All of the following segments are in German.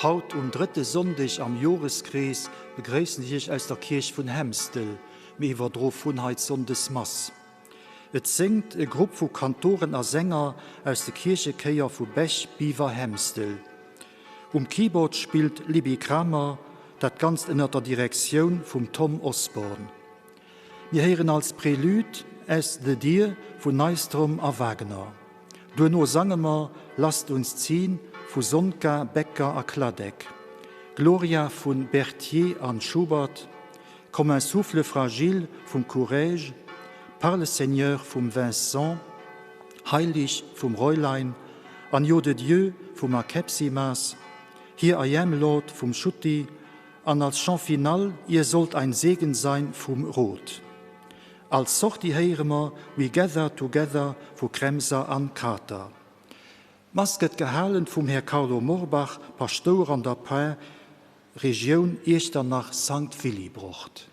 Haut und 3. Sonntag am Jahreskreis begrüßen ich aus der Kirche von Hemstel, mir überdroh von heute Sonntagsmass. Es singt eine Gruppe von Kantoren und Sänger aus der Kirchenkeier von Bech, Biver, Hemstel. Keyboard spielt Libby Kramer, das ganz in der Direktion von Tom Osborne. Wir hören als Prelude «Es de Dir» von Neistrom und Wagner. Duno sangen wir «Lasst uns ziehen» von Sonka, Becker und Kladek. Gloria von Berthier und Schubert. Comme un souffle fragile vom Courage. Par le Seigneur vom Vincent. Heilig vom Räulein. Agneau de Dieu vom Akepsimas. Here I am, Lord vom Schutti. Und als Chant final, ihr sollt ein Segen sein vom Rot. Als Sorti hören wir We Gather Together von Kremser an Kater. Masket gehalten vom Herr Carlo Morbach, Pastor an der Pain, Region Echternach St. Willibrucht.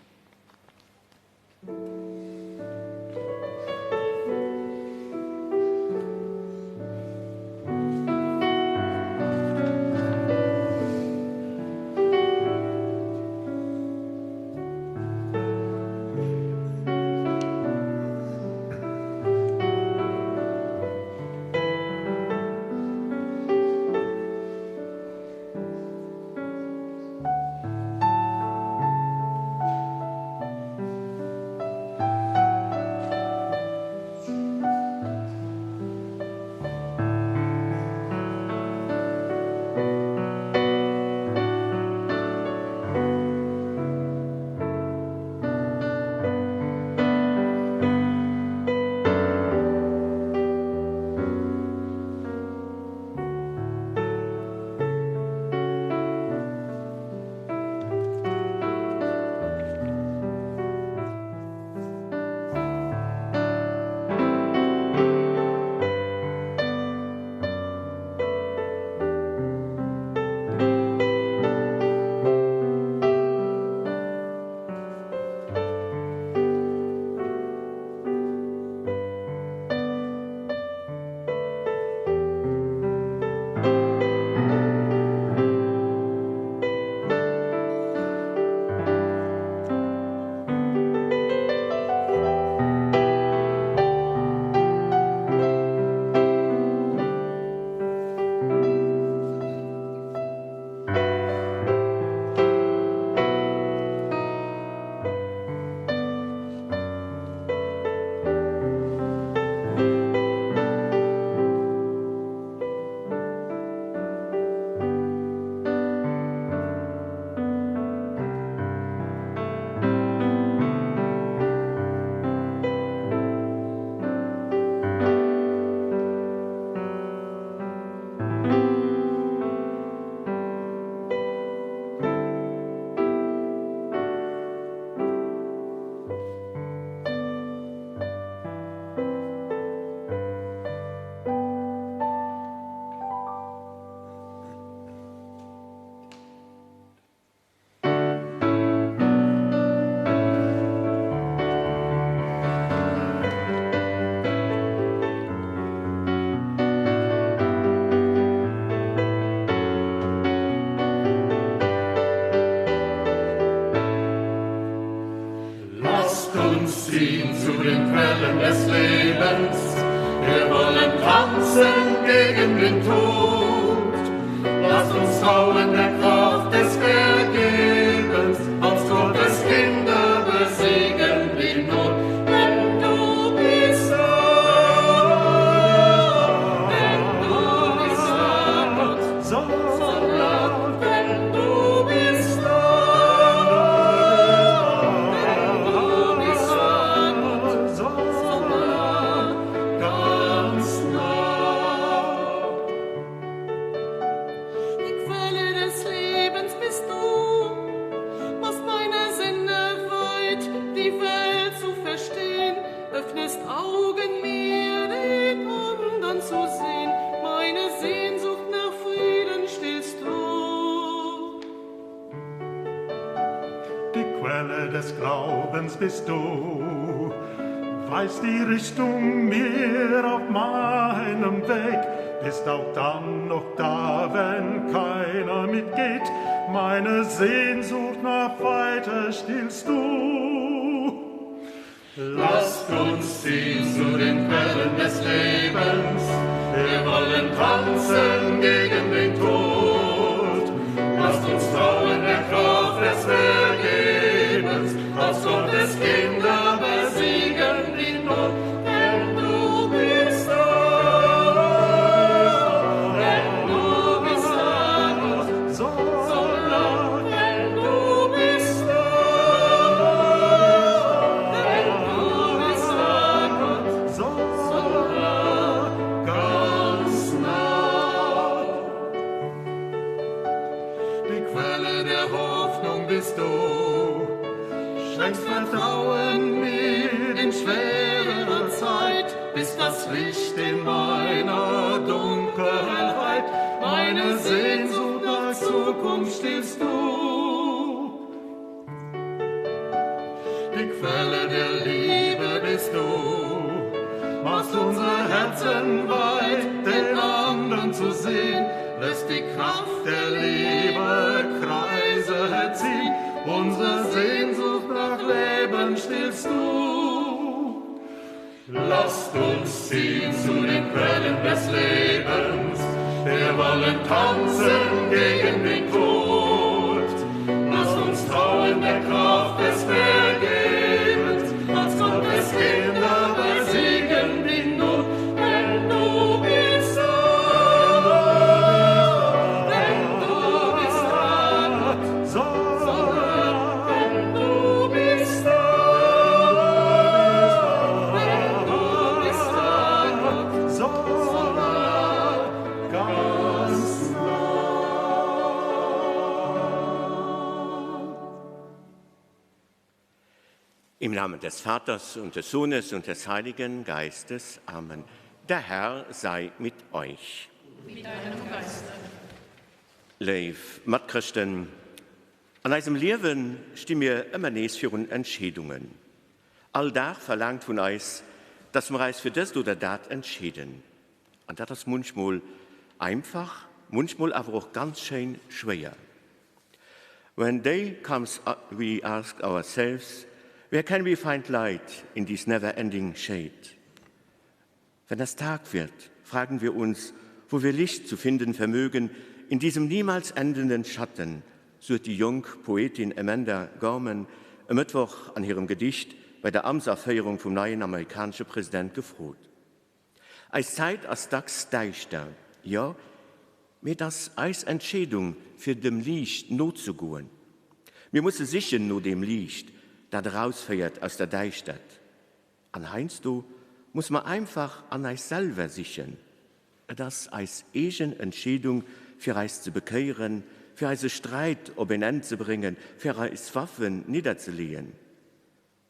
Zu den Quellen des Lebens, wir wollen tanzen gegen den Tod. Lasst uns trauen der Kraft des Vergebens, als Gottes Kinder besiegen die Not. Denn du bist da, denn du bist da, Gott, so nah, denn du bist da. Des Glaubens bist du, weißt die Richtung mir auf meinem Weg, ist auch dann noch da, wenn keiner mitgeht. Meine Sehnsucht nach Weite stillst du. Lasst uns ziehen zu den Quellen des Lebens. Wir wollen tanzen gegen den Tod. Lasst uns trauen der Kraft des Vergebens, als Gottes Kinder besiegen die Not. Denn du bist da, denn du bist da, Gott, so nah, denn du bist da, denn du bist da, Gott, So nah, ganz nah. Die Quelle der Hoffnung bist du, schenkst Vertrauen mir in schwerer Zeit, bist das Licht in meiner Dunkelheit, meine Sehnsucht nach Zukunft stillst du. Die Quelle der Liebe bist du, machst unsere Herzen weit, den anderen zu sehen, lässt die Kraft der Liebe Kreise ziehen, unsere Sehnsucht nach Leben stillst du. Lasst uns ziehen zu den Quellen des Lebens, wir wollen tanzen gegen den Tod. Lasst uns trauen der Kraft des Vergebens, als Gottes Kinder besiegen die Not. Denn du bist da, denn du bist da, Gott, so nah, denn du bist da, denn du bist da, Gott, so nah, ganz Im Namen des Vaters und des Sohnes und des Heiligen Geistes. Amen. Der Herr sei mit euch. Mit deinem Geiste. Liebe Mitchristen, an diesem Leben stehen wir immer nächst für uns Entscheidungen. Alltag verlangt von uns, dass wir uns für das oder das entscheiden. Und das ist manchmal einfach, manchmal aber auch ganz schön schwer. When day comes, we ask ourselves, where can we find light in this never-ending shade? Wenn es Tag wird, fragen wir uns, wo wir Licht zu finden vermögen in diesem niemals endenden Schatten, so hat die Jungpoetin Amanda Gorman am Mittwoch an ihrem Gedicht bei der Amtserfeierung vom neuen amerikanischen Präsident gefroht. Als Zeit als Dax deichter, ja, mir das als Entscheidung für dem Licht not zu gehen. Wir müssen sicher nur dem Licht, das rausfährt aus der Deichstadt. An Heinz du muss man einfach an euch selber sichern, das als eigen Entscheidung für euch zu bekehren, für einen Streit ob ein Ende zu bringen, für euch Waffen niederzulegen.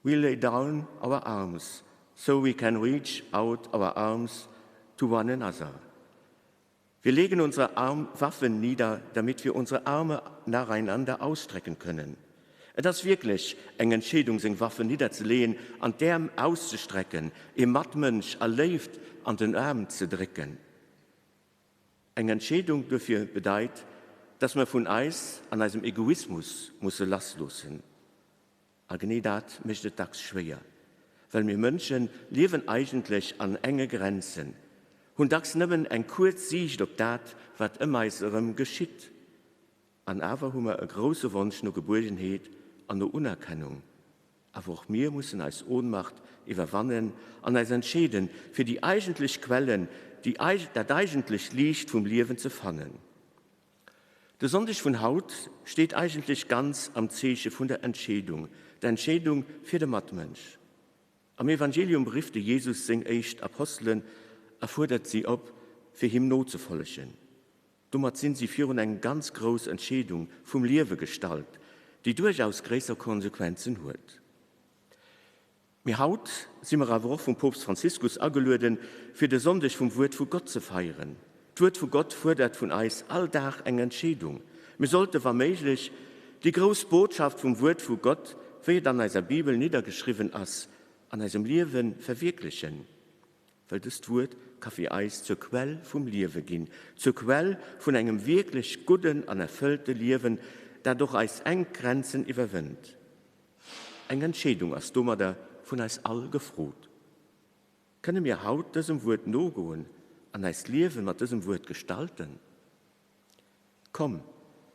We lay down our arms, so we can reach out our arms to one another. Wir legen unsere Waffen nieder, damit wir unsere Arme nacheinander ausstrecken können. Das ist wirklich eine Entscheidung, seine Waffen niederzulegen, an der auszustrecken, im Mattmensch erlebt an den Arm zu drücken. Eine Entscheidung dafür bedeutet, dass man von uns an diesem Egoismus muss loslassen. Aber genau das möchte das schwer, weil wir Menschen leben eigentlich an enge Grenzen. Und das nehmen ein kurz Sicht auf das, was immer unserem geschieht. An aber haben wir einen großen Wunsch nach Geborgenheit, an der Unerkennung. Aber auch wir müssen als Ohnmacht überwannen, an uns entscheiden, für die eigentlich Quellen, das eigentlich Licht vom Leben zu fangen. Der Sonntag von Haut steht eigentlich ganz am Zeichen von der Entscheidung für den Mattmensch. Am Evangelium beriefte Jesus seine ersten Aposteln, fordert sie ab, für ihm Not zu folgen. Damit sind sie für eine ganz große Entscheidung vom Leben gestaltet, die durchaus größere Konsequenzen hat. Mir haut sind wir aber auch vom Papst Franziskus angeladen, für den Sonntag vom Wort von Gott zu feiern. Das Wort von Gott fordert von uns alltag eine Entscheidung. Wir sollten, wenn möglich, die große Botschaft vom Wort von Gott, wie dann in unserer Bibel niedergeschrieben ist, an unserem Leben verwirklichen. Weil das Wort Kaffee Eis zur Quell vom Leben gehen, zur Quell von einem wirklich guten, und erfüllten Leben, das durch als eng Grenzen überwindet. Eine Entscheidung als Dummer von uns all gefroht. Können wir haut diesem Wort nachgehen und als Leben mit diesem Wort gestalten? Komm,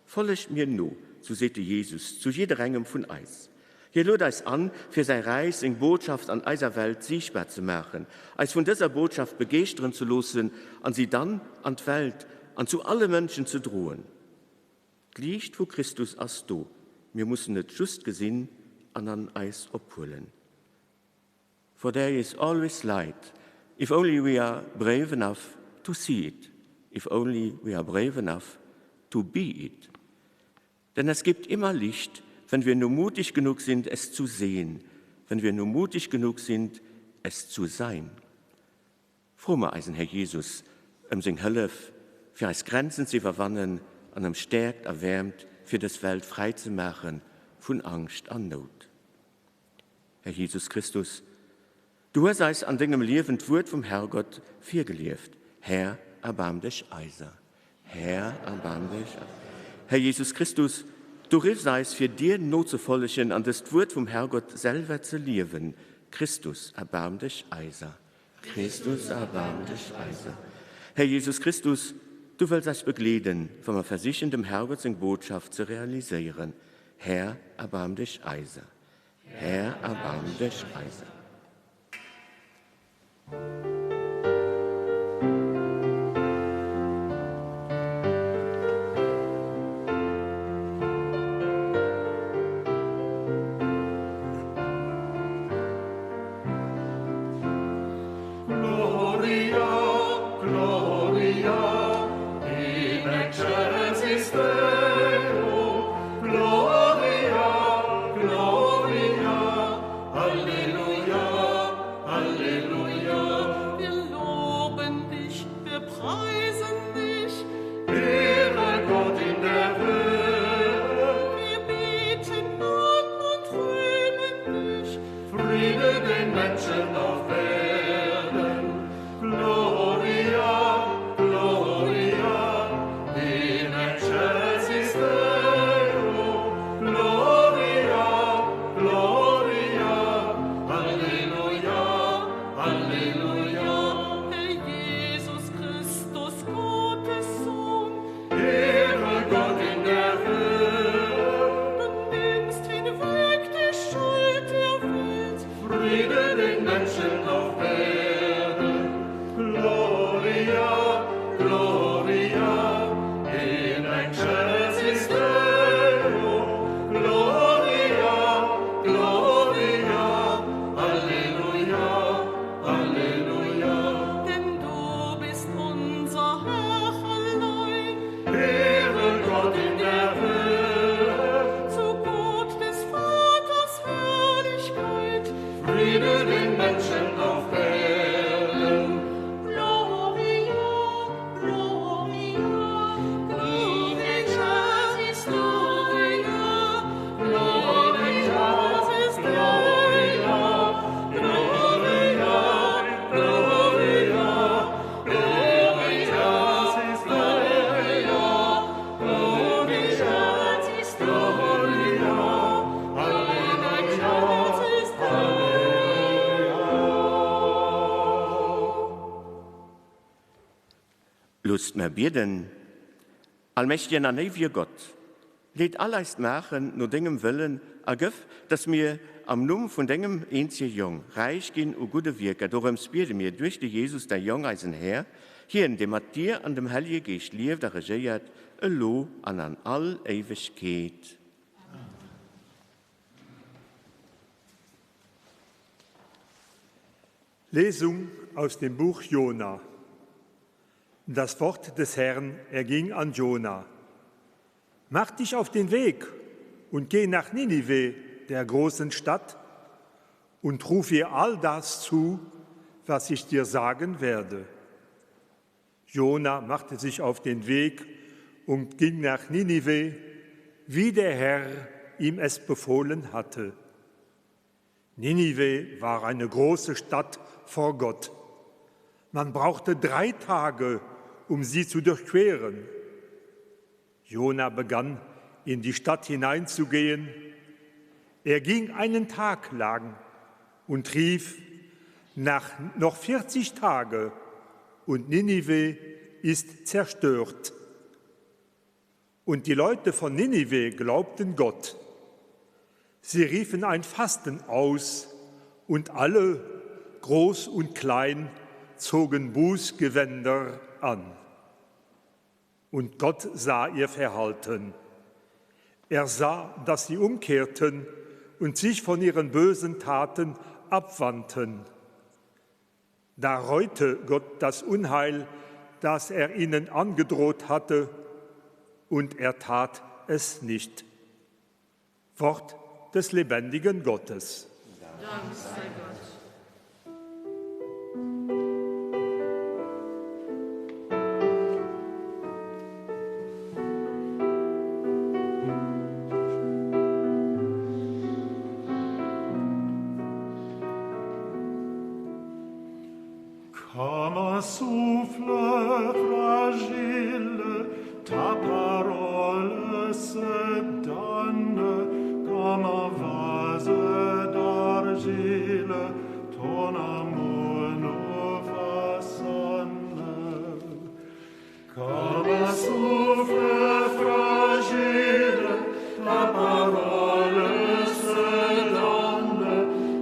folgt mir nur, so sagte Jesus, zu jeder Rangem von uns. Hier lädt uns an, für seine Reise in Botschaft an dieser Welt sichtbar zu machen, als von dieser Botschaft begeistern zu lassen und sie dann an die Welt, und zu allen Menschen zu drohen. Das Licht von Christus als du. Wir müssen nicht just gesehen und an uns abholen. For there is always light, if only we are brave enough to see it, if only we are brave enough to be it. Denn es gibt immer Licht, wenn wir nur mutig genug sind, es zu sehen, wenn wir nur mutig genug sind, es zu sein. Fromme Eisen, Herr Jesus, sing Hilfe, für als Grenzen zu überwannen, und stärkt, erwärmt, für das Welt frei zu machen von Angst und Not. Herr Jesus Christus, du hast an deinem Leben das Wort vom Herrgott viel gelebt. Herr, erbarm dich eiser. Herr, erbarm dich eiser. Herr Jesus Christus, du riefst es für dir not zu folgen, an das Wort vom Herrgott selber zu leben. Christus, erbarm dich eiser. Christus, erbarm dich eiser. Herr Jesus Christus, du willst uns begleiten, von der versichernden Herrgott in Botschaft zu realisieren. Herr, erbarm dich eiser. Herr, erbarm dich eiser. Lust mehr beten. Allmächtiger und ewiger Gott, lädt alles machen, nur deinem Willen, ergöff, dass mir am Namen von deinem einzigen Jung reich gehen und gute Wirke, darum bete mir durch die Jesus, der Jung als ein Herr, hier in dem mit dir an dem Heiligen Geist lebt, der regiert, Lo an all Ewigkeit. Lesung aus dem Buch Jona. Das Wort des Herrn erging an Jona. Mach dich auf den Weg und geh nach Ninive, der großen Stadt, und ruf ihr all das zu, was ich dir sagen werde. Jona machte sich auf den Weg und ging nach Ninive, wie der Herr ihm es befohlen hatte. Ninive war eine große Stadt vor Gott. Man brauchte 3 Tage, um sie zu durchqueren. Jona begann, in die Stadt hineinzugehen. Er ging einen Tag lang und rief, nach noch 40 Tage und Ninive ist zerstört. Und die Leute von Ninive glaubten Gott. Sie riefen ein Fasten aus und alle, groß und klein, zogen Bußgewänder an. Und Gott sah ihr Verhalten. Er sah, dass sie umkehrten und sich von ihren bösen Taten abwandten. Da reute Gott das Unheil, das er ihnen angedroht hatte, und er tat es nicht. Wort des lebendigen Gottes. Dank sei Gott. Comme souffle fragile, ta parole se donne, comme un vase d'argile, ton amour nous façonne. Comme souffle fragile, ta parole se donne,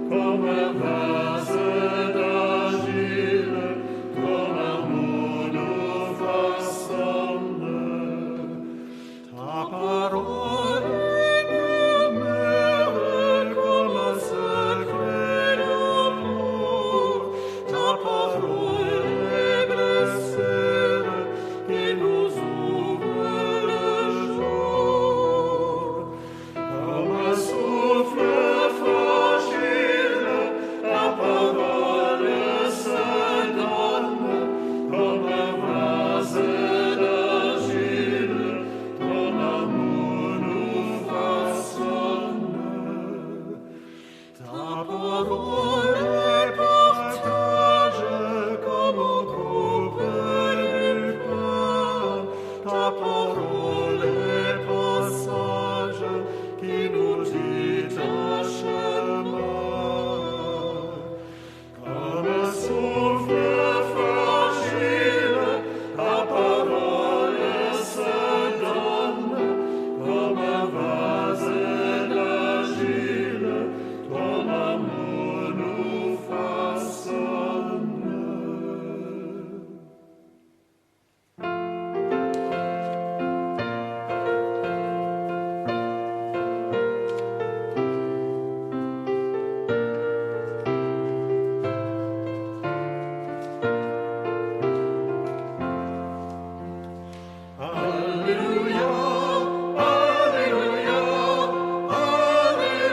comme un vase d'argile, ton amour nous façonne. Ta parole demeure comme un secret d'amour. Ta parole est blessure qui nous ouvre le jour. Comme un souffle fragile, ta parole se donne, comme un vase d'argile, ton amour nous façonne. Ta parole est partage comme un coupe du pain. Ta parole est passage qui nous dit un chemin. Comme un souffle fragile, ta parole se donne, comme un vase d'argile, ton amour nous façonne. Alléluia, Alléluia, Alléluia.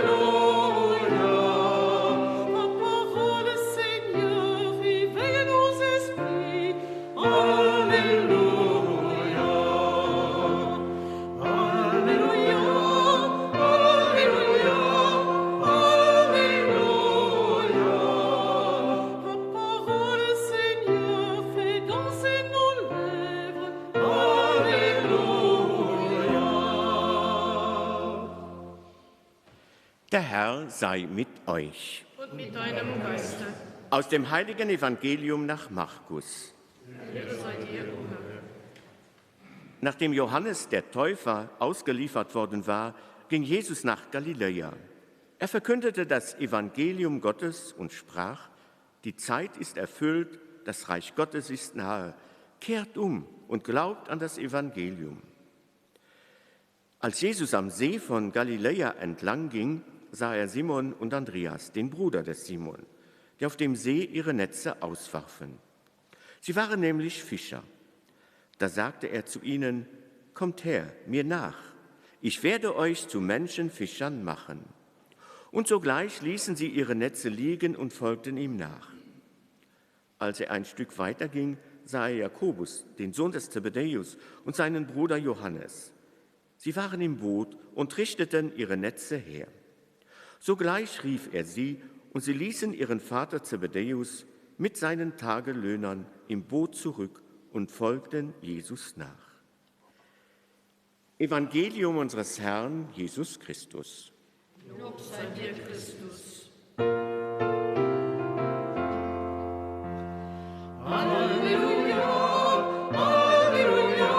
Ta parole, Seigneur, réveille nos esprits. Alléluia, Alléluia, Alléluia, Alléluia. Ta parole, Seigneur, fait danser nos lèvres. Der Herr sei mit euch. Und mit deinem Geiste. Aus dem heiligen Evangelium nach Markus. Ehre sei dir, o Herr. Nachdem Johannes der Täufer ausgeliefert worden war, ging Jesus nach Galiläa. Er verkündete das Evangelium Gottes und sprach: Die Zeit ist erfüllt, das Reich Gottes ist nahe. Kehrt um und glaubt an das Evangelium. Als Jesus am See von Galiläa entlang ging, sah er Simon und Andreas, den Bruder des Simon, die auf dem See ihre Netze auswarfen. Sie waren nämlich Fischer. Da sagte er zu ihnen: Kommt her, mir nach, ich werde euch zu Menschenfischern machen. Und sogleich ließen sie ihre Netze liegen und folgten ihm nach. Als er ein Stück weiter ging, sah er Jakobus, den Sohn des Zebedäus, und seinen Bruder Johannes. Sie waren im Boot und richteten ihre Netze her. Sogleich rief er sie, und sie ließen ihren Vater Zebedäus mit seinen Tagelöhnern im Boot zurück und folgten Jesus nach. Evangelium unseres Herrn Jesus Christus. Lob sei dir, Christus. Halleluja, Halleluja,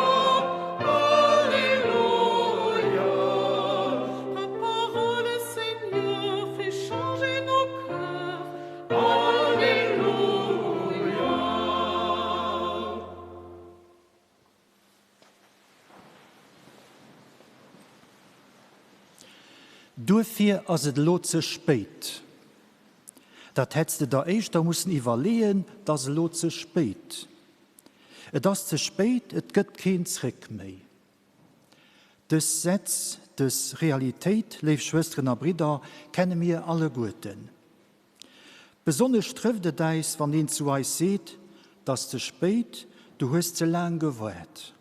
Halleluja. Ta parole, Seigneur, fait changer nos cœurs. Halleluja. Dafür as et lo ze spät. Dat hättest du da echt, da mussen überlegen, dass es lo ze spät. Das ze spät, et gëtt kein Zrick mehr. Das Setz, das Realität, liebe Schwestern und Brüder, kennen wir alle Guten. Besonders trifft es das, wenn ihn zu euch seht, dass zu spät, du hast zu lang gewartet.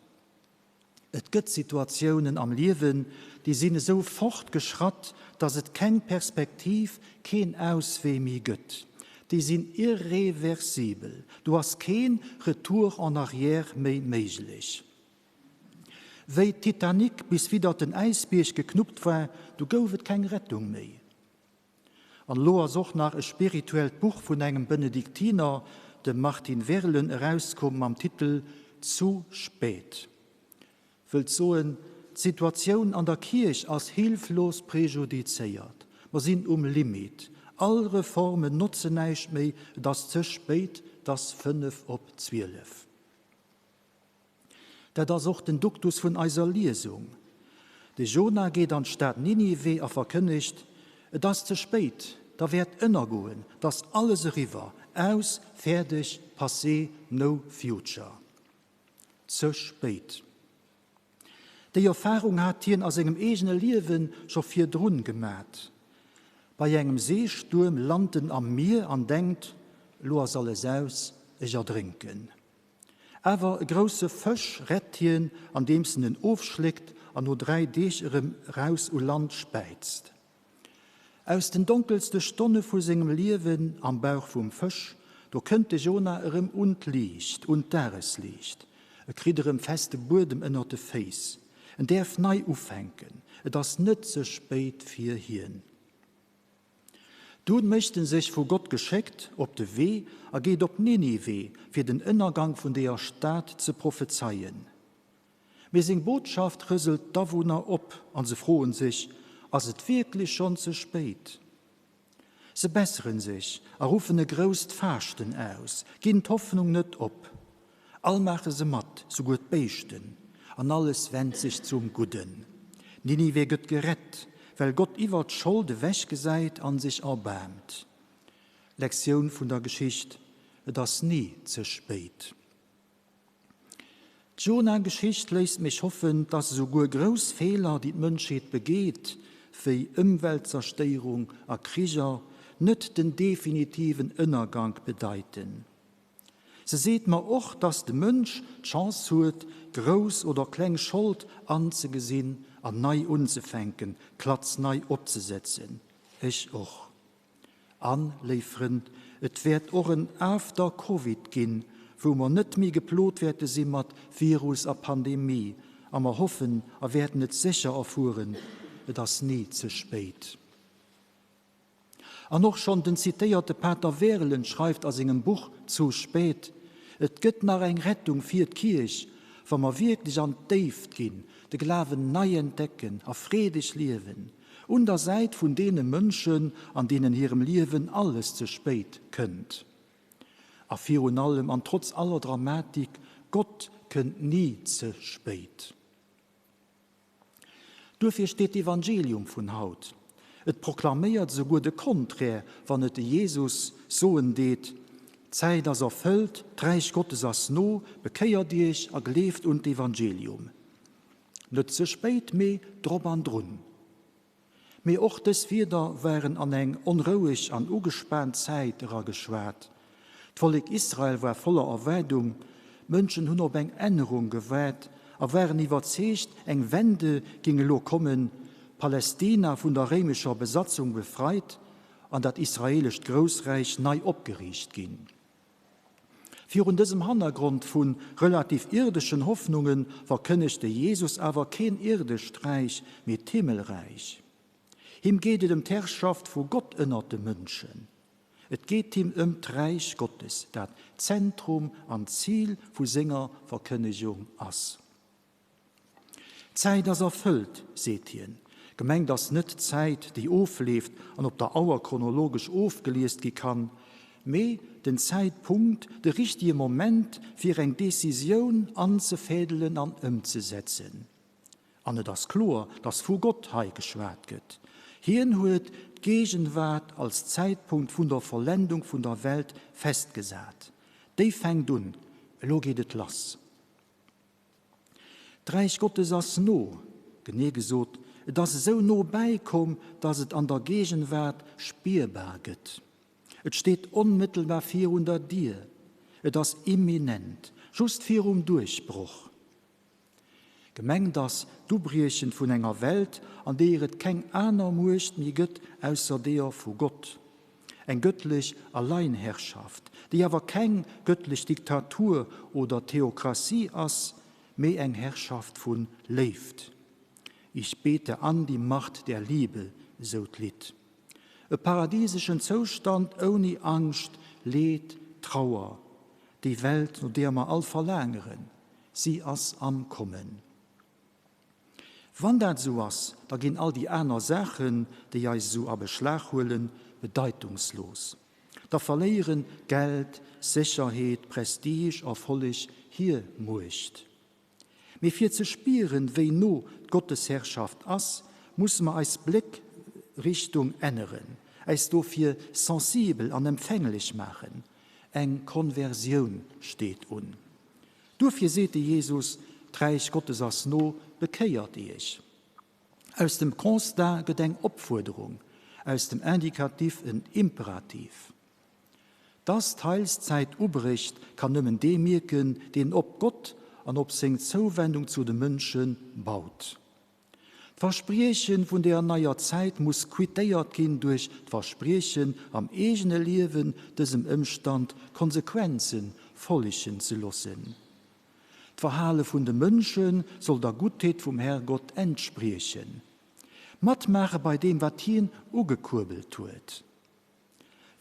Es gibt Situationen am Leben, die sind so fortgeschritten, dass es keine Perspektive, kein Ausweg mehr gibt. Die sind irreversibel. Du hast kein Retour en arrière mehr möglich. Wie Titanic bis wieder den Eisberg geknüpft war, du gouft keine Rettung mehr. An Loa sucht nach ein spirituelles Buch von einem Benediktiner, dem Martin Werlen, herauskommen am Titel Zu spät. Will so eine Situation an der Kirche als hilflos präjudiziert. Wir sind Limit. Alle Reformen nutzen nicht mehr, das zu spät, das 11:55. Das ist auch den Duktus von einer Lesung. Der Jona geht an die Stadt Ninive und verkündigt, das ist zu spät, da wird innergehen, das alles rüber, aus, fertig, passé, no future. Zu spät. Die Erfahrung hat ihn aus seinem eigenen Leben schon viel drun gemacht. Bei einem Seesturm landen am Meer und denkt, lo soll es aus, ich ertrinken. Aber ein grosser Fisch rettet ihn, an dem sie ihn aufschlägt und nur 3 Dächer raus und Land speizt. Aus den dunkelsten Stunden von seinem Leben am Bauch vom Fisch, da könnte Jona und Licht und Tageslicht. Kriegt feste Boden in den Face. Und darf neu aufhängen. Das ist nicht so spät für ihn. Dort möchten sich vor Gott geschickt, ob der Weg, geht ob Ninive, für den Innergang von der Stadt zu prophezeien. Wir sind Botschaft rüsselt da wohner ob, und sie freuen sich, als es wirklich schon zu spät. Sie bessern sich, rufen eine große Fasten aus, gehen die Hoffnung nicht ob. All machen sie matt, so gut besten. Und alles wendet sich zum Guten. Ninive wird gerettet, weil Gott über die Schuld weggeseit an sich erbarmt. Lektion von der Geschichte, das nie zu spät. Die Jona-Geschichte lässt mich hoffen, dass sogar große Fehler, die die Menschheit begeht, wie Umweltzerstörung und Kriege, nicht den definitiven Untergang bedeuten. Sie sieht man auch, dass der Mensch die Chance hat, groß oder kleine Schuld anzusehen, an neu anzufangen, Platz neu abzusetzen. Ich auch. Anliefern, es wird auch ein After-Covid gehen, wo man nicht mehr geplot werden sind mit Virus und Pandemie. Aber wir hoffen, wir werden es sicher erfahren, das nie zu spät. Und noch schon den zitierte Pater Werlen schreibt aus seinem Buch Zu spät, es gibt nach einer Rettung für die Kirche, wenn wir wirklich an die Tiefe gehen, den Glauben neu entdecken, auf friedlich leben, und der seid von denen Menschen, an denen ihrem Leben alles zu spät könnt. Auf und allem, und trotz aller Dramatik, Gott könnt nie zu spät. Dafür steht das Evangelium von Haut. Es proklamiert sogar de Konträr, wenn es Jesus so endet, Zeit das erfüllt, Reich Gottes as no, bekeiert dich, gelebt und Evangelium. Nicht zu spät mehr, drop an drun. Mir auch des wieder wären an eng unruhig an ugespannt Zeit geschwert. Das Volk Israel war voller Erwartung, Menschen hun ob eng Änderung gewährt, aber wären überzeugt, eng Wende ginge lo kommen, Palästina von der römischen Besatzung befreit und das israelische Großreich neu abgerichtet ging. Für in diesem Hintergrund von relativ irdischen Hoffnungen verkündigte Jesus aber kein irdisch Reich mit Himmelreich. Ihm geht es um die Herrschaft von Gott innerte Menschen. Es geht ihm um das Reich Gottes, das Zentrum und Ziel von seiner Verkündigung ist. Zeit ist erfüllt, seht ihr. Gemeint das nicht Zeit, die auflebt und ob der Auer chronologisch aufgelesen kann, mehr den Zeitpunkt, der richtige Moment für eine Decision anzufädeln und umzusetzen. Und das klar, dass von Gott geschwärzt wird. Hier wird Gegenwart als Zeitpunkt von der Vollendung von der Welt festgesagt. Die fängt an, lo geht es los. Das Reich Gottes ist no, genau gesagt, dass es so no beikommt, dass es an der Gegenwart spürbar wird. Es steht unmittelbar vor dir. Es ist imminent, just vor Durchbruch. Gemeint das Dubriechen von einer Welt, an der es kein anderer Macht mehr gibt, außer der von Gott. Eine göttliche Alleinherrschaft, die aber keine göttliche Diktatur oder Theokratie ist, mehr eine Herrschaft von Lebt. Ich bete an die Macht der Liebe, so Lied. Ein paradiesischen Zustand ohne Angst, Leid, Trauer. Die Welt, zu der wir all verlängern, sie ist am Kommen. Wann das so ist, da gehen all die anderen Sachen, die euch so a Beschlag holen, bedeutungslos. Da verlieren Geld, Sicherheit, Prestige, Erfolg hier Macht. Mir für zu spüren, wie no Gottes Herrschaft ist, muss man als Blickrichtung ändern, als dafür sensibel und empfänglich machen. Eine Konversion steht un. Dafür seht Jesus, Reich Gottes ist no, bekehrt ich. Aus dem Constat gedenk Opforderung, aus dem Indikativ ein Imperativ. Das Teilszeit Ubericht kann nimmen dem wirken, den ob Gott und ob seine Zuwendung zu den Menschen baut. Das Versprechen von der neuer Zeit muss quittiert gehen durch das Versprechen, am eigenen Leben diesem Umstand Konsequenzen folgen zu lassen. Das Verhalten von den Menschen soll der Gutheit vom Herrgott entsprechen. Matt machen bei dem, was ihn ugekurbelt wird.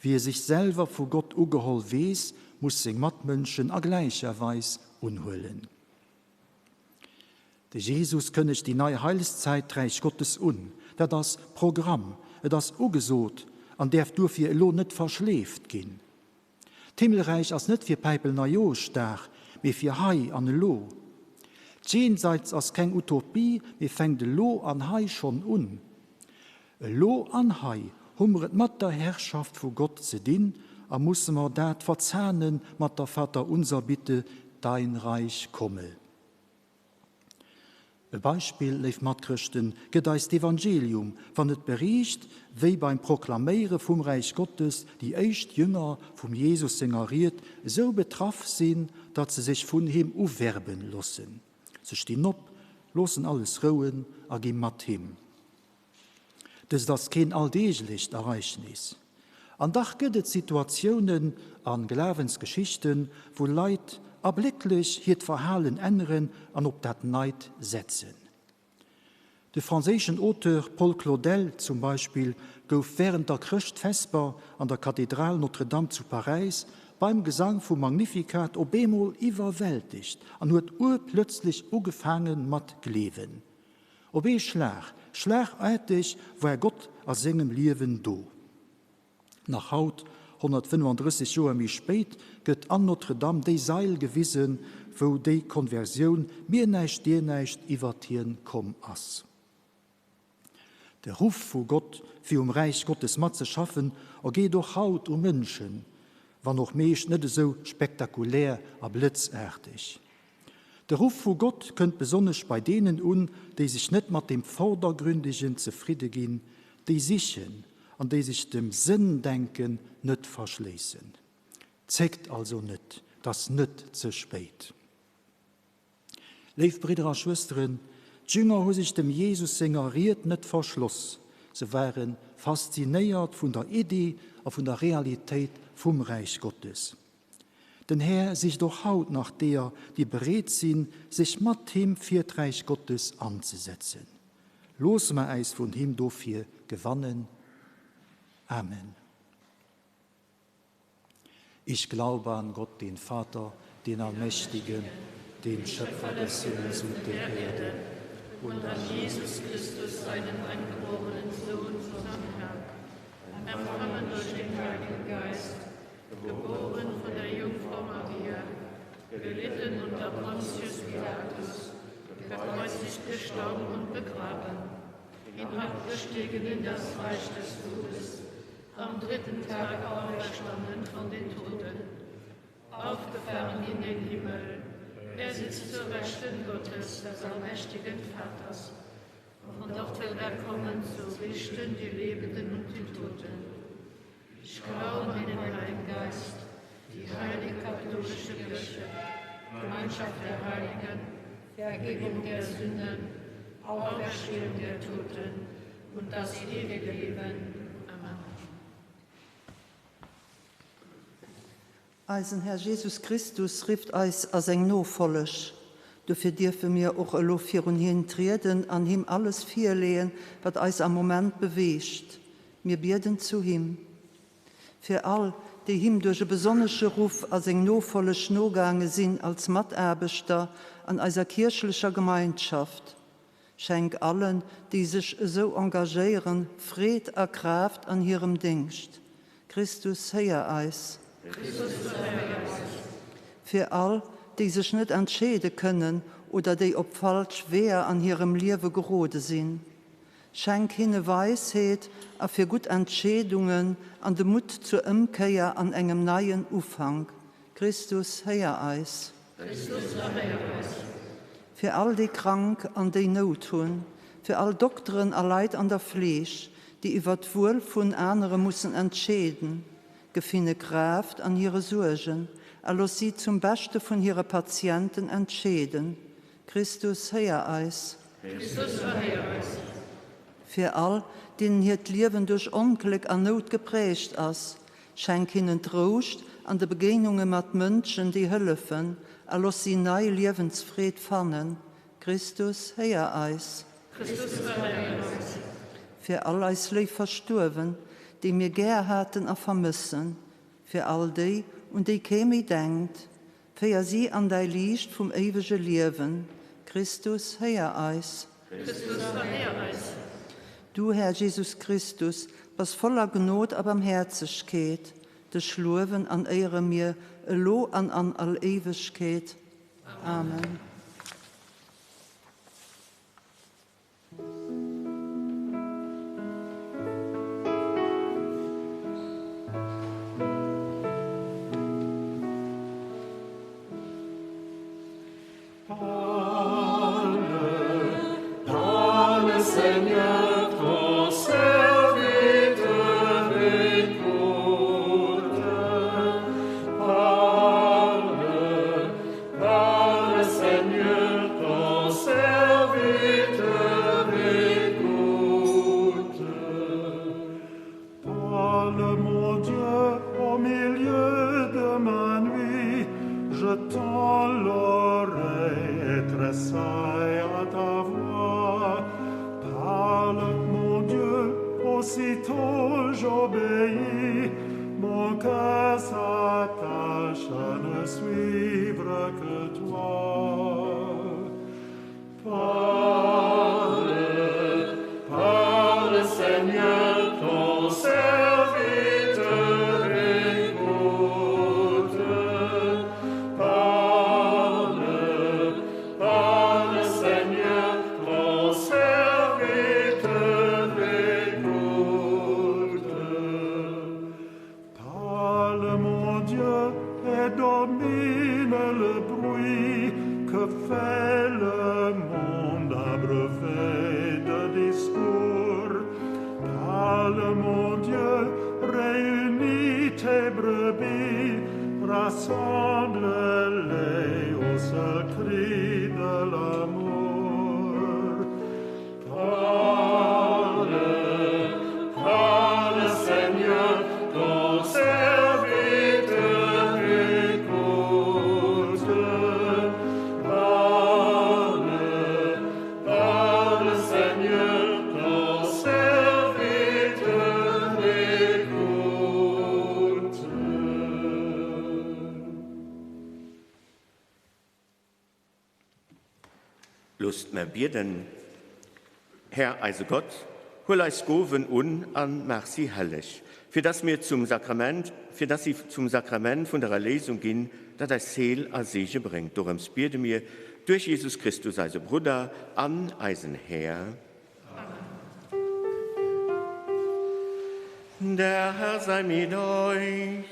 Wie sich selber vor Gott ugeholt weiß, muss sich Mattmenschen a gleicher Weise unholen. Der Jesus kündigt die neue Heilszeit Reich Gottes un, da das Programm, das ugesot, an der dafür lo nicht verschläft gehen. Himmelreich als nicht für Peipel na jo stach, wie für Hai an lo. Jenseits als kein Utopie, wie fängt de lo an Hai schon un. Lo an Hai, hummeret mat der Herrschaft vor Gott zu din, a muss man dat verzahnen, mat der Vater unser Bitte, dein Reich komme. Ein Beispiel leif mat Christen gedeist Evangelium, wann het bericht, wie beim Proklamieren vom Reich Gottes die echt Jünger vom Jesus singeriert, so betraff sind, dass sie sich von ihm aufwerben lassen. Sie stehen op, lassen alles ruhen, a gehen mat him. Das kein alltäglich Ereignis. An Dach gibt es Situationen an Glaubensgeschichten, wo Leid erblicklich hier Verhalten ändern und ob das Neid setzen. Der französische Autor Paul Claudel zum Beispiel gouf während der Christfesper an der Kathedrale Notre-Dame zu Paris beim Gesang vom Magnificat ob einmal überwältigt und hat urplötzlich angefangen mit Leben. Ob schlagartig war Gott aus seinem Leben do. Nach Haut 135 Jahre mehr spät geht an Notre-Dame die Seil gewiesen, wo die Konversion mir nicht dir nicht übertieren kom as. Der Ruf von Gott für Reich Gottes Macht zu schaffen, geht doch Haut Menschen, war noch meist nicht so spektakulär, aber blitzartig. Der Ruf von Gott könnt besonders bei denen die sich nicht mit dem Vordergründigen zufrieden gehen, die sichern, an die sich dem Sinndenken nicht verschließen. Zeigt also nicht, das nicht zu spät. Liebe Brüder und Schwestern, die Jünger haben sich dem Jesus singeriert nicht verschlossen. Sie waren fasziniert von der Idee und von der Realität vom Reich Gottes. Den Herr sich doch haut nach der, die bereit sind, sich mit ihm für das Reich Gottes anzusetzen. Los ma eis von ihm dafür gewannen. Amen. Ich glaube an Gott, den Vater, den Allmächtigen, den Schöpfer des Himmels und der Erde, und an Jesus Christus, seinen eingeborenen Sohn, unseren Herrn, empfangen durch den Heiligen Geist, geboren von der Jungfrau Maria, gelitten unter Pontius Pilatus, gekreuzigt, gestorben und begraben, hinabgestiegen in das Reich des Todes, am dritten Tag auferstanden von den Toten, aufgefahren in den Himmel. Er sitzt zur Rechten Gottes, des allmächtigen Vaters. Und dort wird er kommen, zu richten die Lebenden und die Toten. Ich glaube an den Heiligen Geist, die heilige katholische Kirche, Gemeinschaft der Heiligen, Vergebung der Sünden, Auferstehung der Toten und das ewige Leben. Amen. Eisen Herr Jesus Christus rift eis as eng nofollech. Dafür dürfen mir auch lo hin treten, an ihm alles vierlehen, was eis am Moment bewegt. Wir beten zu ihm. Für all, die ihm durch einen besonderen Ruf als eng nofollech nogange sind als Matterbeter an eiser kirchlicher Gemeinschaft. Schenk allen, die sich so engagieren, Fried a Kraft an ihrem Dienst. Christus heia eis. Für all, die sich nicht entscheiden können oder die ob falsch schwer an ihrem Leben gerode sind. Schenk ihnen Weisheit, auch für gute Entscheidungen, an den Mut zur Umkehr an engem neuen Aufhang. Christus heia eis. Für all die krank an die Not tun, für all Doktoren allein an der Fleisch, die über das Wohl von anderen müssen entscheiden, gefinne Kraft an ihre Sorgen, alles sie zum Besten von ihren Patienten entscheiden. Christus heia eis. Für all, denen ihr Leben durch Unglück an Not geprägt ist, schenk ihnen Trost an den Begegnungen mit Menschen, die helfen, alles sie neue Lebensfried fannen. Christus heia eis. Für all eis Leib verstorben, die mir gern hatten und vermissen, für all die, und die käme denkt, für sie an dein Licht vom ewigen Leben. Christus heia eis. Du, Herr Jesus Christus, was voller Gnade aber Barmherzigkeit, des Schluven an Ehre mir, lo an all Ewigkeit. Amen. Aussitôt j'obéis, mon cœur s'attache à ne suivre que toi. Parle, parle Seigneur, ton serviteur écoute. Parle, parle Seigneur, ton serviteur écoute. Parle mon Dieu et domine le bruit que fait le monde abreuvé de discours. Parle mon Dieu, réunis tes brebis, rassemble-les au seul cri de l'amour. Parle, parle Seigneur, ton serviteur écoute. beten. Herr, also Gott, hol eis Goven an, mach sie herrlich, für das sie zum Sakrament von der Lesung gehen, dass das Seel als Segen bringt. Darum beten wir durch Jesus Christus, also Bruder, an eisen Herr. Der Herr sei mit euch.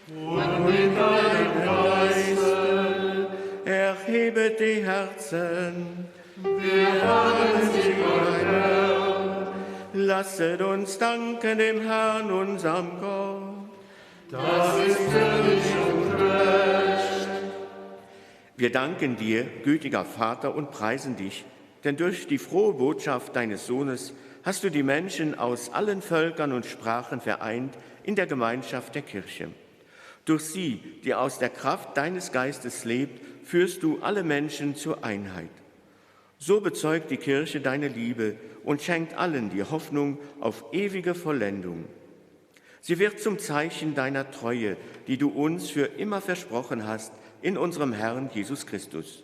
Und mit deinem Geiste. Erhebet die Herzen. Wir haben sie, mein Herr. Lasset uns danken dem Herrn, unserem Gott. Das ist würdig und recht. Wir danken dir, gütiger Vater, und preisen dich, denn durch die frohe Botschaft deines Sohnes hast du die Menschen aus allen Völkern und Sprachen vereint in der Gemeinschaft der Kirche. Durch sie, die aus der Kraft deines Geistes lebt, führst du alle Menschen zur Einheit. So bezeugt die Kirche deine Liebe und schenkt allen die Hoffnung auf ewige Vollendung. Sie wird zum Zeichen deiner Treue, die du uns für immer versprochen hast, in unserem Herrn Jesus Christus.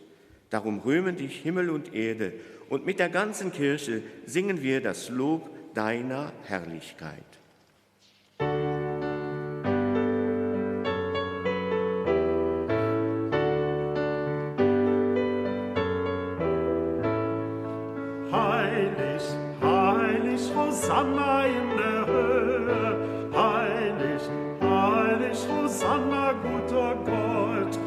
Darum rühmen dich Himmel und Erde, und mit der ganzen Kirche singen wir das Lob deiner Herrlichkeit. Heilig, heilig, Hosanna in der Höhe. Heilig, heilig, Hosanna, guter Gott.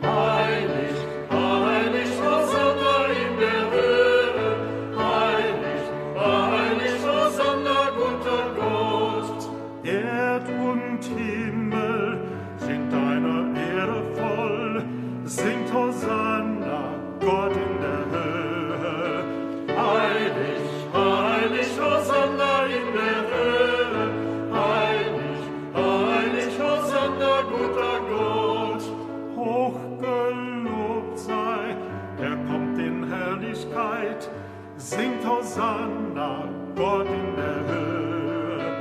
Heilig, heilig, Hosanna in der Höhe. Heilig, heilig, Hosanna, guter Gott. Erd und Himmel sind deiner Ehre voll. Singt Hosanna, Gott in der Höhe. Heilig, heilig, Hosanna in der Höhe. Heilig, heilig, Hosanna, guter Gott. Hochgelobt sei, er kommt in Herrlichkeit. Singt Hosanna, Gott in der Höhe.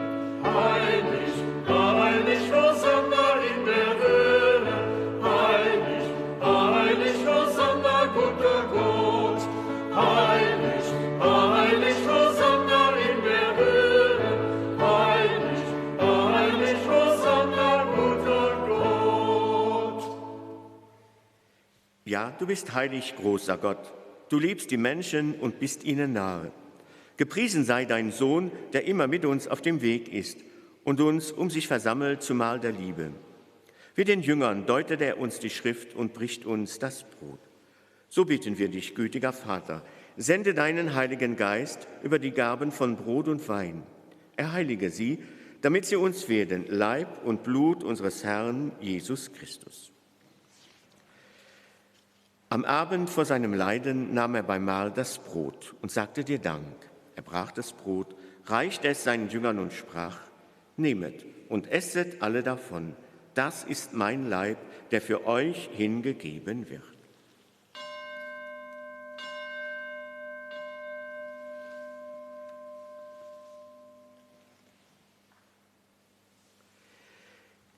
Heilig, heilig, Hosanna in der Höhe. Heilig, heilig, Hosanna, guter Gott. Heilig, heilig, Hosanna in der Höhe. Heilig, heilig, Hosanna, guter Gott. Ja, du bist heilig, großer Gott. Du liebst die Menschen und bist ihnen nahe. Gepriesen sei dein Sohn, der immer mit uns auf dem Weg ist und uns um sich versammelt zum Mahl der Liebe. Wie den Jüngern deutet er uns die Schrift und bricht uns das Brot. So bitten wir dich, gütiger Vater, sende deinen Heiligen Geist über die Gaben von Brot und Wein. Erheilige sie, damit sie uns werden, Leib und Blut unseres Herrn Jesus Christus. Am Abend vor seinem Leiden nahm er beim Mahl das Brot und sagte dir Dank. Er brach das Brot, reichte es seinen Jüngern und sprach: Nehmet und esset alle davon. Das ist mein Leib, der für euch hingegeben wird.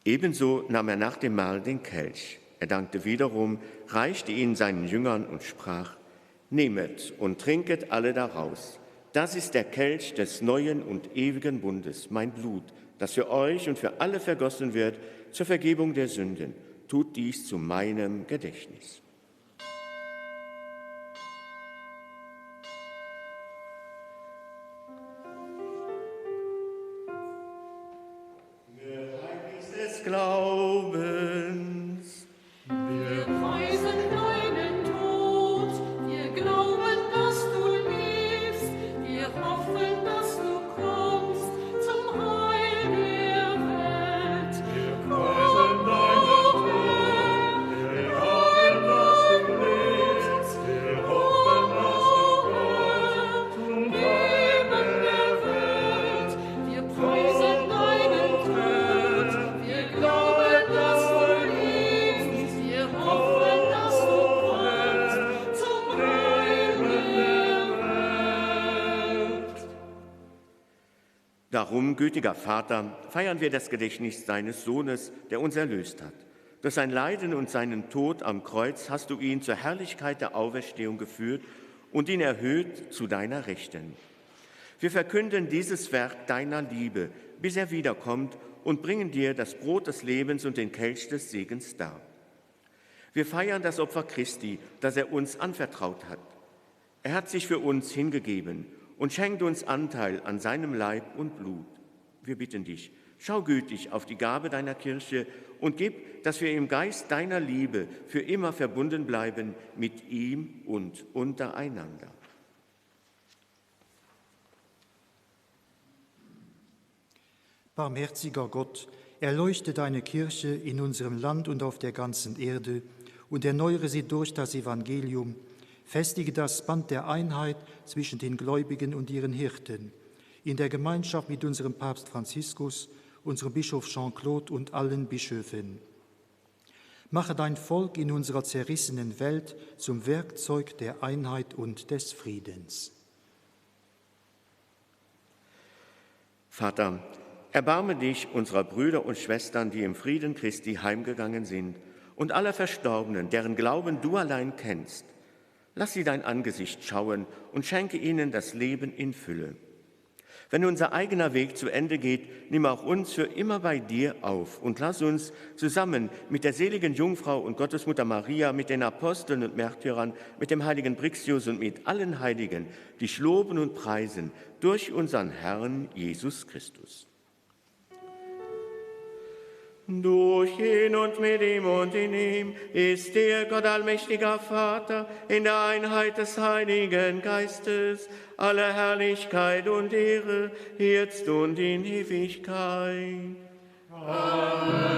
Ebenso nahm er nach dem Mahl den Kelch. Er dankte wiederum, reichte ihn seinen Jüngern und sprach: Nehmet und trinket alle daraus. Das ist der Kelch des neuen und ewigen Bundes, mein Blut, das für euch und für alle vergossen wird zur Vergebung der Sünden. Tut dies zu meinem Gedächtnis. Geheimnis des Glaubens. Wir preisen deinen Tod, wir glauben, dass du lebst, wir hoffen, dass du kommst zum Heil der Welt. Wir preisen deinen Tod, wir glauben, dass du lebst, wir hoffen, dass du kommst zum Heil der Welt. Wir preisen deinen Tod, wir glauben, dass du lebst, wir hoffen, dass du kommst zum Heil der Welt. Darum, gütiger Vater, feiern wir das Gedächtnis deines Sohnes, der uns erlöst hat. Durch sein Leiden und seinen Tod am Kreuz hast du ihn zur Herrlichkeit der Auferstehung geführt und ihn erhöht zu deiner Rechten. Wir verkünden dieses Werk deiner Liebe, bis er wiederkommt, und bringen dir das Brot des Lebens und den Kelch des Segens dar. Wir feiern das Opfer Christi, das er uns anvertraut hat. Er hat sich für uns hingegeben und schenkt uns Anteil an seinem Leib und Blut. Wir bitten dich, schau gütig auf die Gabe deiner Kirche und gib, dass wir im Geist deiner Liebe für immer verbunden bleiben mit ihm und untereinander. Barmherziger Gott, erleuchte deine Kirche in unserem Land und auf der ganzen Erde und erneuere sie durch das Evangelium. Festige das Band der Einheit zwischen den Gläubigen und ihren Hirten, in der Gemeinschaft mit unserem Papst Franziskus, unserem Bischof Jean-Claude und allen Bischöfen. Mache dein Volk in unserer zerrissenen Welt zum Werkzeug der Einheit und des Friedens. Vater, erbarme dich unserer Brüder und Schwestern, die im Frieden Christi heimgegangen sind, und aller Verstorbenen, deren Glauben du allein kennst. Lass sie dein Angesicht schauen und schenke ihnen das Leben in Fülle. Wenn unser eigener Weg zu Ende geht, nimm auch uns für immer bei dir auf und lass uns zusammen mit der seligen Jungfrau und Gottesmutter Maria, mit den Aposteln und Märtyrern, mit dem heiligen Brixius und mit allen Heiligen dich loben und preisen durch unseren Herrn Jesus Christus. Durch ihn und mit ihm und in ihm ist dir, Gott allmächtiger Vater, in der Einheit des Heiligen Geistes, alle Herrlichkeit und Ehre, jetzt und in Ewigkeit. Amen.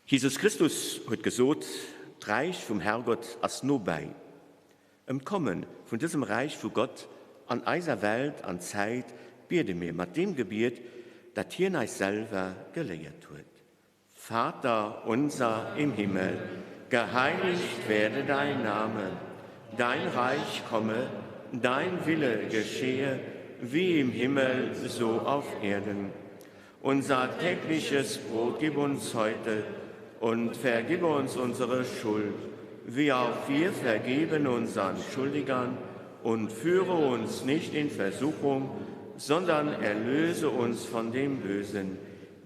Jesus Christus hat gesagt, Reich vom Herrgott als nur bei. Im Kommen von diesem Reich von Gott an eiser Welt, an Zeit, biete mir mit dem Gebet, das hier euch selber gelehrt wird. Vater unser im Himmel, geheiligt werde dein Name, dein Reich komme, dein Wille geschehe, wie im Himmel, so auf Erden. Unser tägliches Brot gib uns heute und vergib uns unsere Schuld, wie auch wir vergeben unseren Schuldigern, und führe uns nicht in Versuchung, sondern erlöse uns von dem Bösen.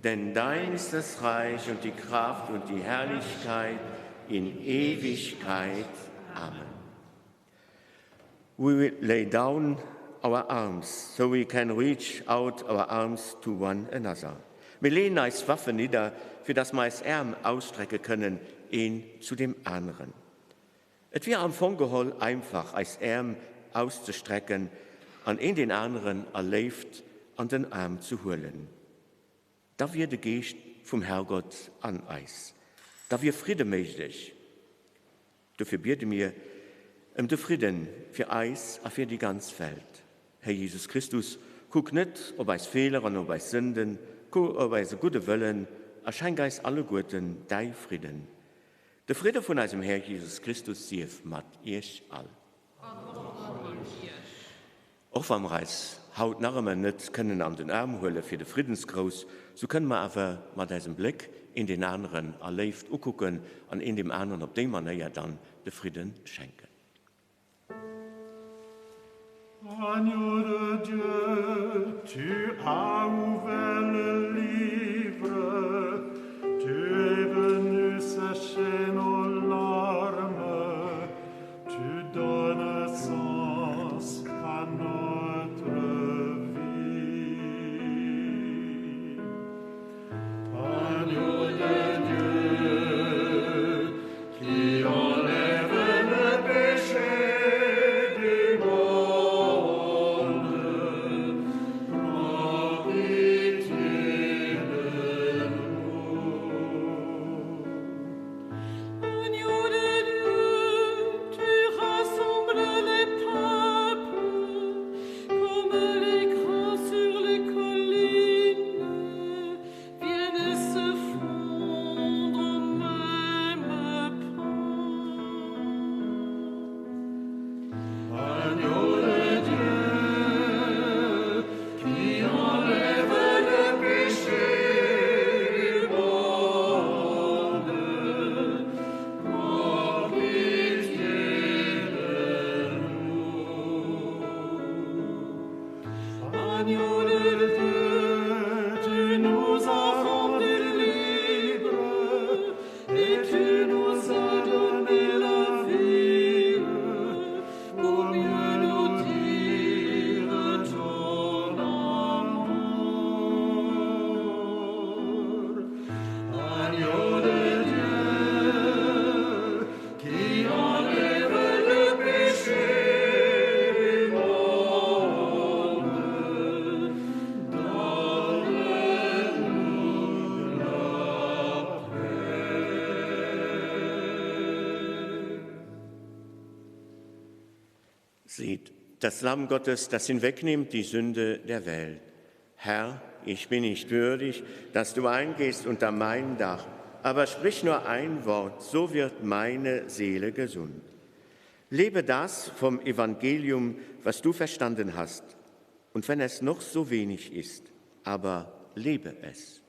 Denn dein ist das Reich und die Kraft und die Herrlichkeit in Ewigkeit. Amen. We will lay down our arms, so we can reach out our arms to one another. Wir lehnen als Waffen nieder, für das wir als Arm ausstrecken können, ihn zu dem anderen. Es wäre am Anfang einfach, als Arm auszustrecken, an in den anderen erlebt, an den Arm zu holen. Da wird der Geist vom Herrgott an Eis. Da wird Friede möglich. Dafür bitte mir den Frieden für Eis, und für die ganze Welt. Herr Jesus Christus, guck nicht, ob es Fehler und ob es Sünden, guck, ob es gute Willen, erscheint Geist alle Guten, dein Frieden. Der Friede von unserem Herr Jesus Christus sei mit euch all. Auch wenn wir es haut nachher nicht können an den Arm holen für den Friedensgruß, so können wir aber mit diesem Blick in den anderen erlebt gucken und in dem anderen, auf dem man ja dann den Frieden schenken. Agneau de Dieu, tu as ouvert le livre, tu es venu sécher nos larmes, tu donnes sens à notre vie. Agneau de Dieu, qui enlève le péché du monde, prends pitié de nous. Seht, das Lamm Gottes, das hinwegnimmt die Sünde der Welt. Herr, ich bin nicht würdig, dass du eingehst unter mein Dach, aber sprich nur ein Wort, so wird meine Seele gesund. Lebe das vom Evangelium, was du verstanden hast, und wenn es noch so wenig ist, aber lebe es.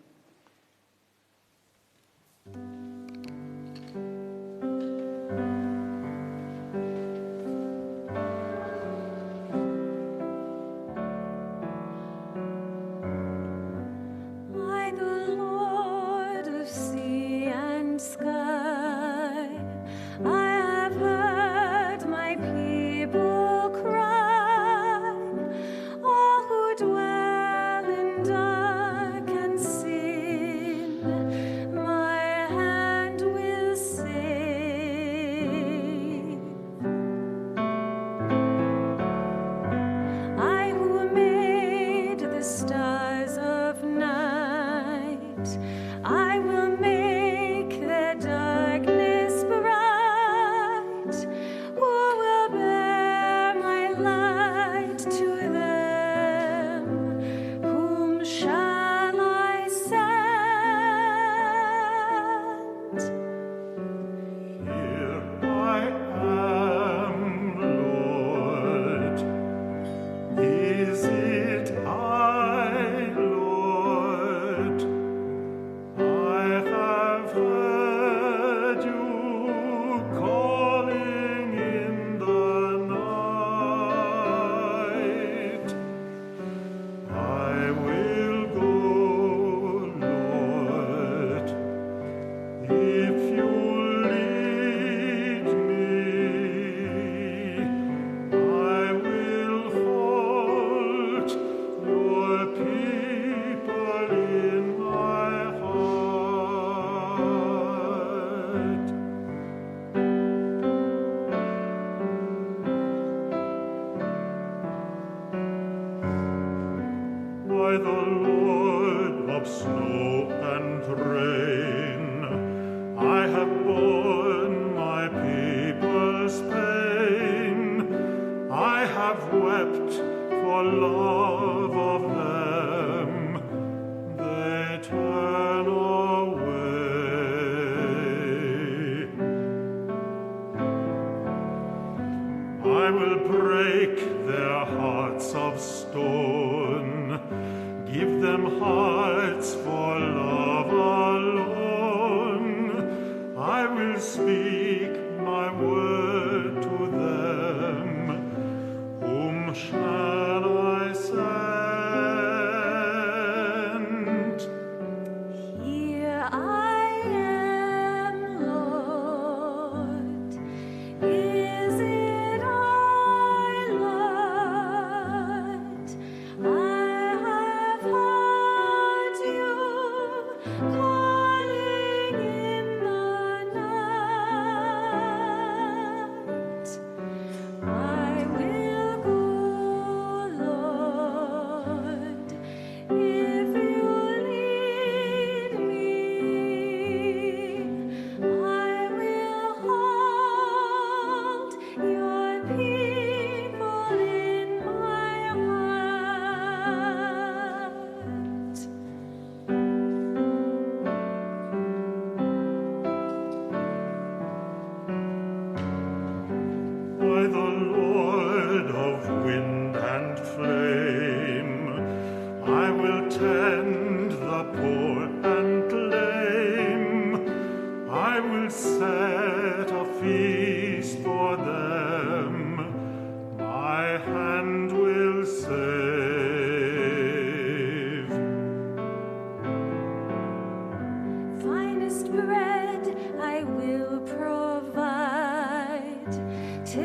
My hand will say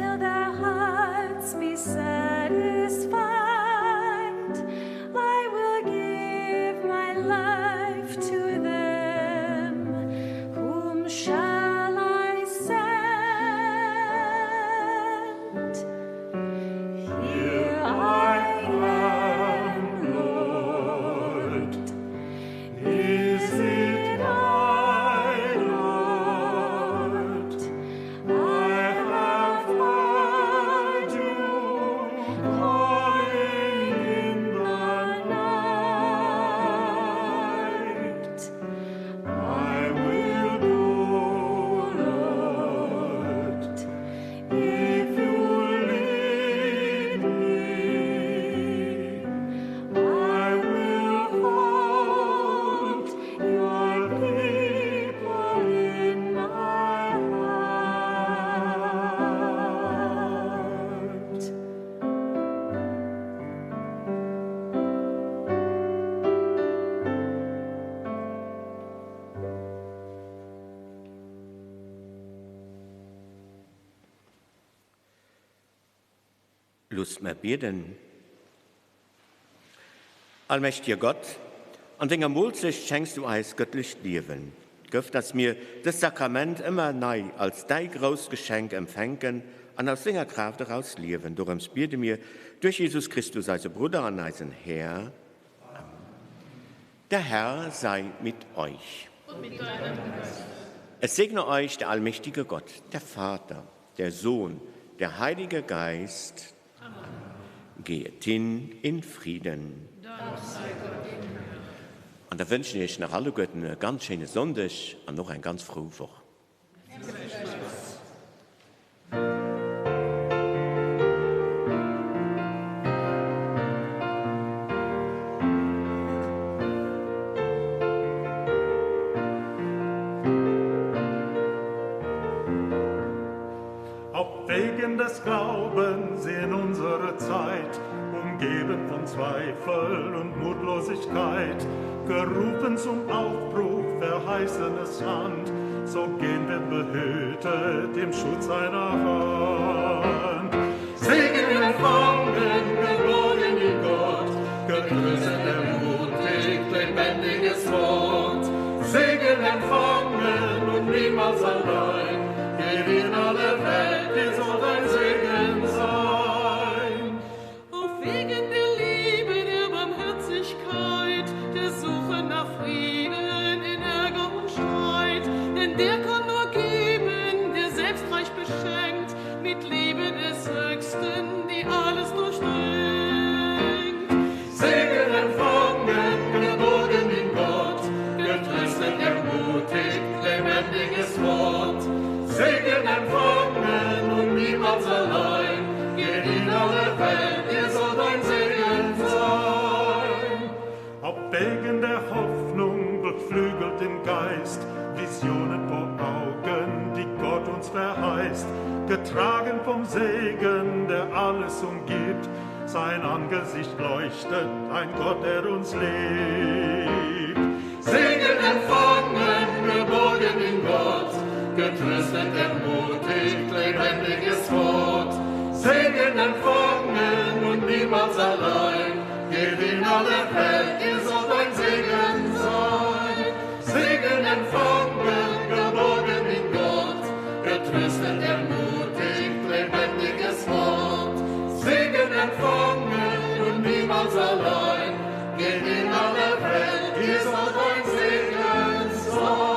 till their hearts be satisfied. I will give my life to them. Whom shall I send? Here I am, Lord. Is it I, Lord? I have heard you calling in the night. I will go, Lord, if you lead me. I will hold your people in my heart. Lust mir beten. Allmächtiger Gott, an deiner Mulsicht schenkst du uns göttlich Leben. Gib, dass mir das Sakrament immer neu als dein großes Geschenk empfängen und aus deiner Kraft daraus leben. Darum bitte mir durch Jesus Christus, also Bruder und als Herr. Amen. Der Herr sei mit euch. Und mit deinem Geist. Es segne euch der allmächtige Gott, der Vater, der Sohn, der Heilige Geist. Amen. Geht hin in Frieden. Dank sei Gott dem Herrn. Und da wünsche ich nach alle Götten eine ganz schöne Sonntag und noch ein ganz frohe Woche. Auf Wegen des Glaubens in unsere Zeit, umgeben von Zweifel und Mutlosigkeit, gerufen zum Aufbruch, verheißenes Land, so gehen wir behütet im Schutz seiner Hand. Segen empfangen, geborgen in Gott, gegrüßet, ermutigt, lebendiges Wort. Segen empfangen und niemals allein, geht in alle Welt, ihr sollt ein Segen sein. Auf Wegen der Liebe, der Barmherzigkeit, der Suche nach Frieden in Ärger und Streit, denn der kann nur geben, der selbst reich beschenkt, mit Liebe des Höchsten, die alles durchdringt. Segen empfangen, geborgen in Gott, getröstet, ermutigt, lebendiges Wort. Segen empfangen und niemals allein, geht in alle Welt, ihr sollt ein Segen sein. Auf Wegen der Hoffnung beflügelt im Geist, Visionen vor Augen, die Gott uns verheißt, getragen vom Segen, der alles umgibt, sein Angesicht leuchtet, ein Gott, der uns liebt. Segen empfangen, geborgen in Gott, getröstet, ermutigt, lebendiges Wort. Segen empfangen und niemals allein, geht in alle Welt, ihr sollt ein Segen sein. Segen empfangen, geborgen in Gott, getröstet, ermutigt, lebendiges Wort. Segen empfangen und niemals allein, geht in alle Welt, ihr sollt ein Segen sein.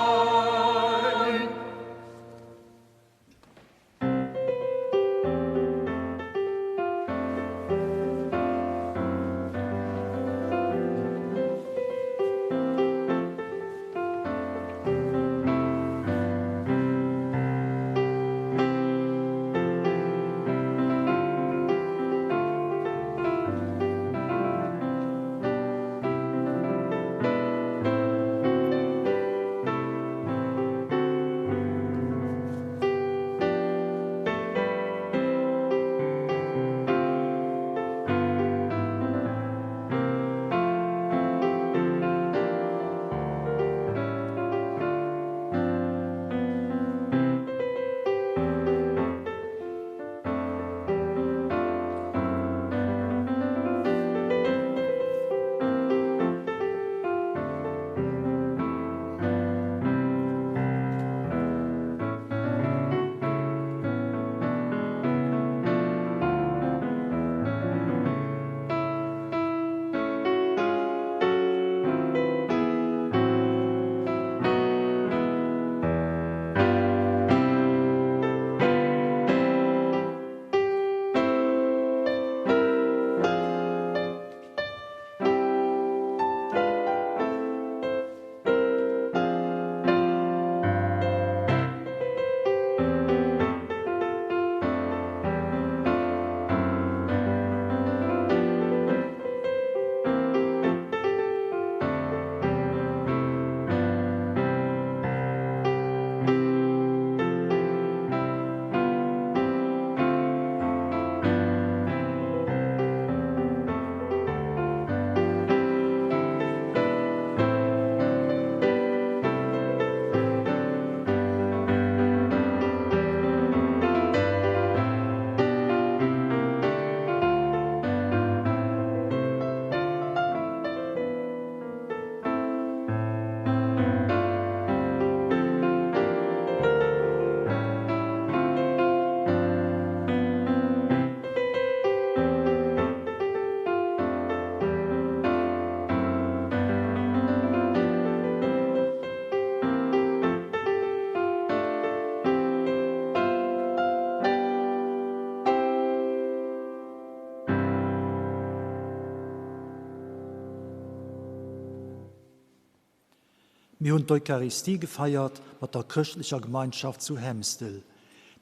Wir haben die Eucharistie gefeiert mit der christlichen Gemeinschaft zu Hemstel.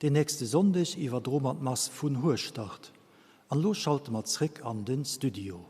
Den nächsten Sonntag über Dromatmass von Hurstadt. Und los schalten wir zurück an den Studio.